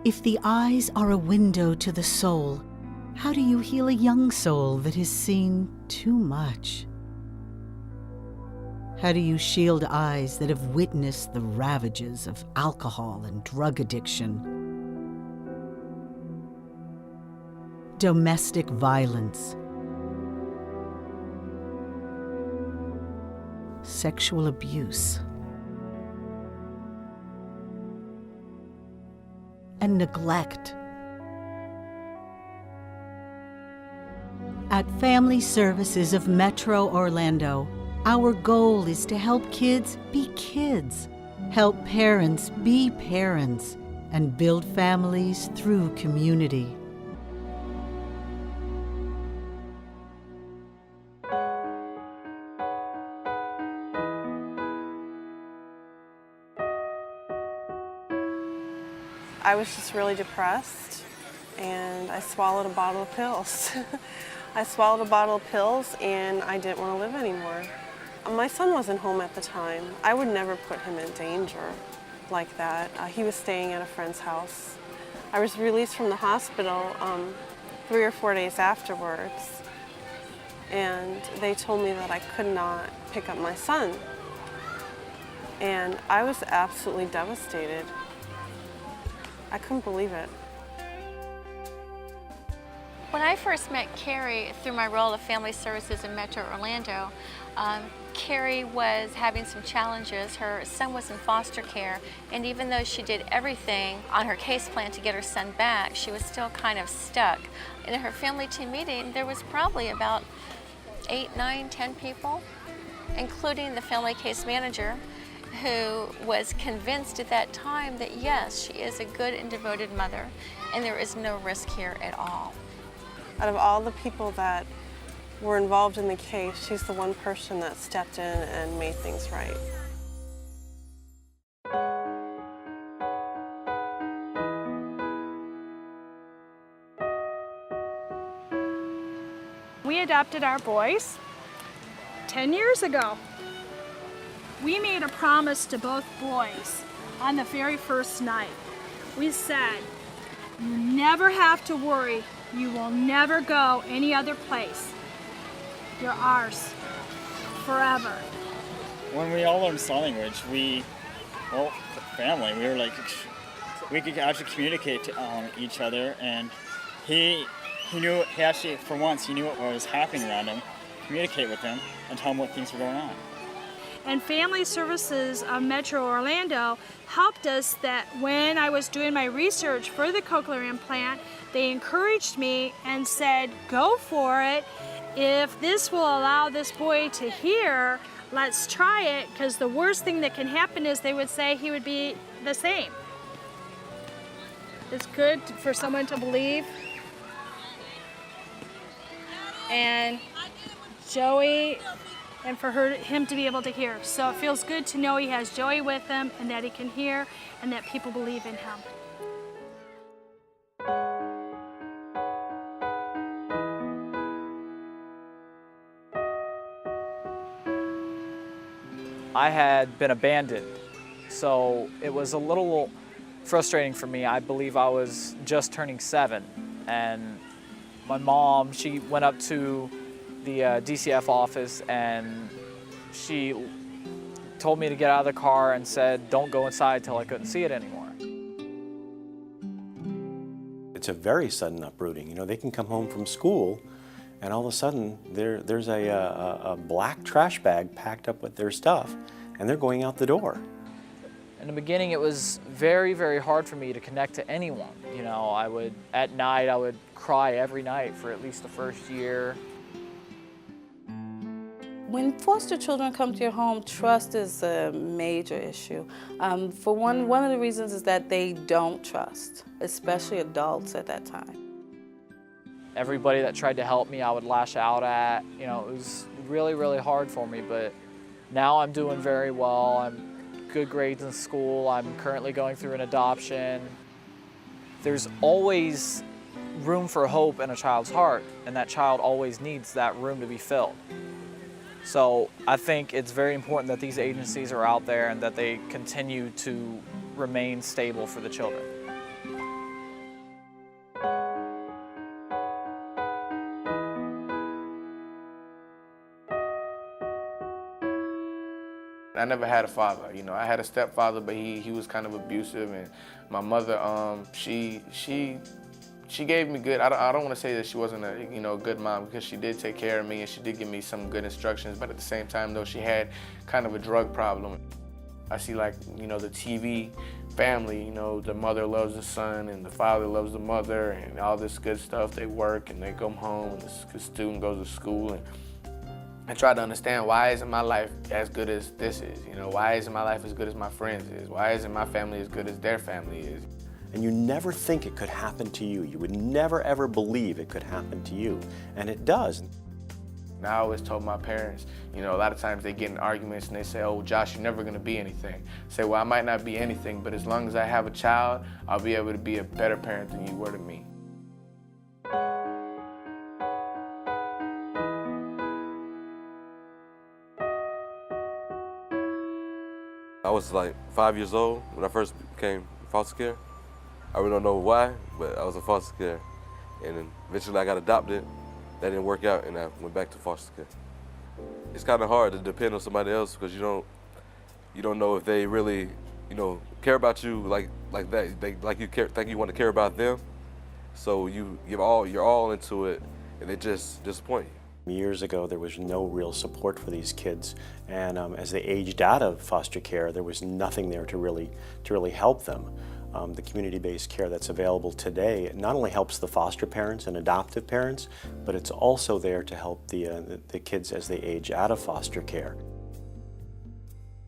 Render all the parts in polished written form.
If the eyes are a window to the soul, how do you heal a young soul that has seen too much? How do you shield eyes that have witnessed the ravages of alcohol and drug addiction? Domestic violence, sexual abuse, and neglect. At Family Services of Metro Orlando, our goal is to help kids be kids, help parents be parents, and build families through community. I was just really depressed, and I swallowed a bottle of pills. I swallowed a bottle of pills, and I didn't want to live anymore. My son wasn't home at the time. I would never put him in danger like that. He was staying at a friend's house. I was released from the hospital 3 or 4 days afterwards, and they told me that I could not pick up my son. And I was absolutely devastated. I couldn't believe it. When I first met Carrie through my role of Family Services in Metro Orlando, Carrie was having some challenges. Her son was in foster care, and even though she did everything on her case plan to get her son back, she was still kind of stuck. In her family team meeting, there was probably about 8, 9, 10 people, including the family case manager, who was convinced at that time that yes, she is a good and devoted mother, and there is no risk here at all. Out of all the people that were involved in the case, she's the one person that stepped in and made things right. We adopted our boys 10 years ago. We made a promise to both boys on the very first night. We said, you never have to worry. You will never go any other place. You're ours forever. When we all learned sign language, family, we were like, we could actually communicate to each other, and he knew, he actually, for once, he knew what was happening around him, communicate with him, and tell him what things were going on. And Family Services of Metro Orlando helped us that when I was doing my research for the cochlear implant, they encouraged me and said, go for it. If this will allow this boy to hear, let's try it, because the worst thing that can happen is they would say he would be the same. It's good for someone to believe. And Joey, and for him to be able to hear. So it feels good to know he has Joey with him and that he can hear and that people believe in him. I had been abandoned, so it was a little frustrating for me. I believe I was just turning 7, and my mom, she went up to the DCF office and she told me to get out of the car and said, don't go inside till I couldn't see it anymore. It's a very sudden uprooting. You know, they can come home from school and all of a sudden there's a black trash bag packed up with their stuff and they're going out the door. In the beginning, it was very, very hard for me to connect to anyone. You know, at night, I would cry every night for at least the first year. When foster children come to your home, trust is a major issue. For one of the reasons is that they don't trust, especially adults at that time. Everybody that tried to help me, I would lash out at. You know, it was really, really hard for me, but now I'm doing very well. I'm good grades in school. I'm currently going through an adoption. There's always room for hope in a child's heart, and that child always needs that room to be filled. So I think it's very important that these agencies are out there and that they continue to remain stable for the children. I never had a father. You know, I had a stepfather, but he was kind of abusive, and my mother, she gave me good. I don't want to say that she wasn't a good mom, because she did take care of me and she did give me some good instructions. But at the same time, though, she had kind of a drug problem. I see, like, the TV family, the mother loves the son and the father loves the mother and all this good stuff. They work and they come home and the student goes to school, and I try to understand, why isn't my life as good as this is? Why isn't my life as good as my friends is? Why isn't my family as good as their family is? And you never think it could happen to you. You would never ever believe it could happen to you, and it does. And I always told my parents, a lot of times they get in arguments and they say, oh, Josh, you're never gonna be anything. I say, well, I might not be anything, but as long as I have a child, I'll be able to be a better parent than you were to me. I was like 5 years old when I first became foster care. I really don't know why, but I was in foster care. And then eventually I got adopted. That didn't work out, and I went back to foster care. It's kind of hard to depend on somebody else, because you don't know if they really, care about you like that. They think you want to care about them. So you're all into it, and they just disappoint you. Years ago, there was no real support for these kids, and as they aged out of foster care, there was nothing there to really help them. The community-based care that's available today not only helps the foster parents and adoptive parents, but it's also there to help the kids as they age out of foster care.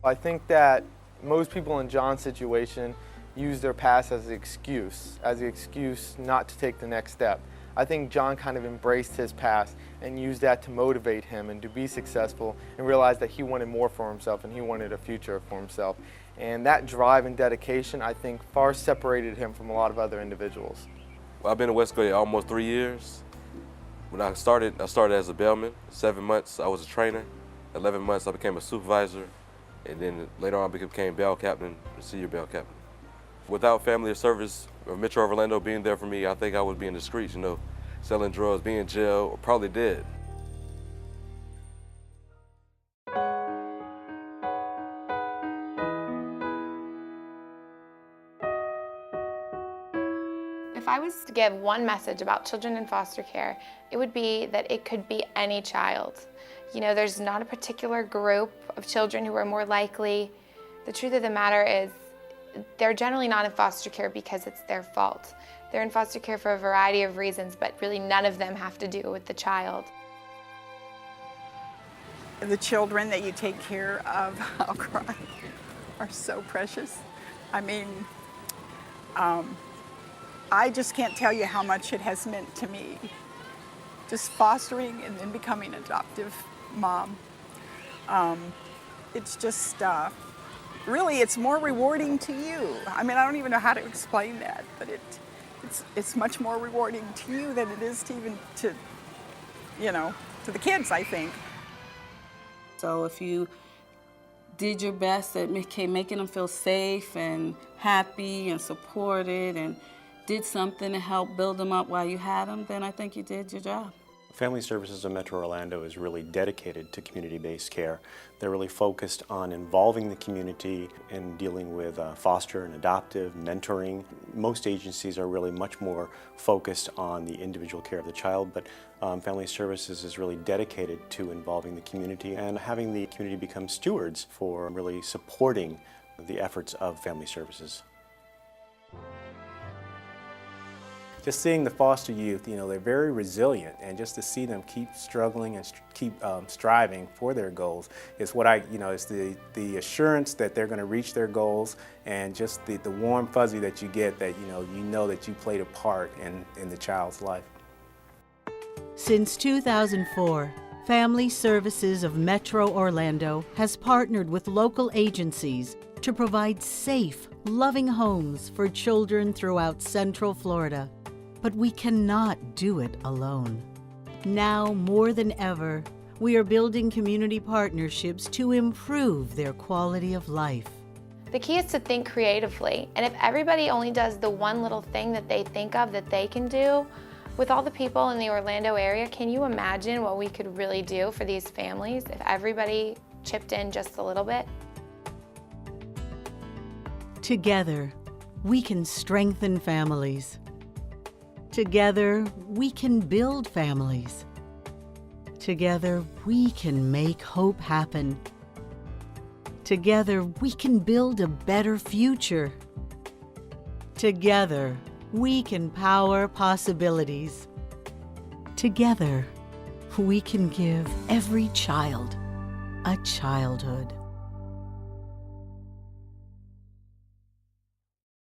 I think that most people in John's situation use their past as an excuse not to take the next step. I think John kind of embraced his past and used that to motivate him and to be successful, and realized that he wanted more for himself and he wanted a future for himself. And that drive and dedication, I think, far separated him from a lot of other individuals. Well, I've been in West Gate almost 3 years. When I started as a bellman. 7 months I was a trainer. 11 months I became a supervisor. And then later on I became bell captain, senior bell captain. Without family or service of Metro Orlando being there for me, I think I would be in the streets, selling drugs, being in jail, or probably dead. If I was to give one message about children in foster care, it would be that it could be any child. There's not a particular group of children who are more likely. The truth of the matter is, they're generally not in foster care because it's their fault. They're in foster care for a variety of reasons, but really none of them have to do with the child. The children that you take care of, I'll cry, are so precious. I mean, I just can't tell you how much it has meant to me. Just fostering and then becoming an adoptive mom. It's just, really, it's more rewarding to you. I mean, I don't even know how to explain that, but it's much more rewarding to you than it is to even to the kids, I think. So if you did your best at making them feel safe and happy and supported, and did something to help build them up while you had them, then I think you did your job. Family Services of Metro Orlando is really dedicated to community-based care. They're really focused on involving the community in dealing with foster and adoptive, mentoring. Most agencies are really much more focused on the individual care of the child, but Family Services is really dedicated to involving the community and having the community become stewards for really supporting the efforts of Family Services. Just seeing the foster youth, they're very resilient, and just to see them keep struggling and keep striving for their goals is what it's the assurance that they're going to reach their goals, and just the warm fuzzy that you get that you know that you played a part in the child's life. Since 2004, Family Services of Metro Orlando has partnered with local agencies to provide safe, loving homes for children throughout Central Florida. But we cannot do it alone. Now, more than ever, we are building community partnerships to improve their quality of life. The key is to think creatively, and if everybody only does the one little thing that they think of that they can do, with all the people in the Orlando area, can you imagine what we could really do for these families if everybody chipped in just a little bit? Together, we can strengthen families. Together, we can build families. Together, we can make hope happen. Together, we can build a better future. Together, we can power possibilities. Together, we can give every child a childhood.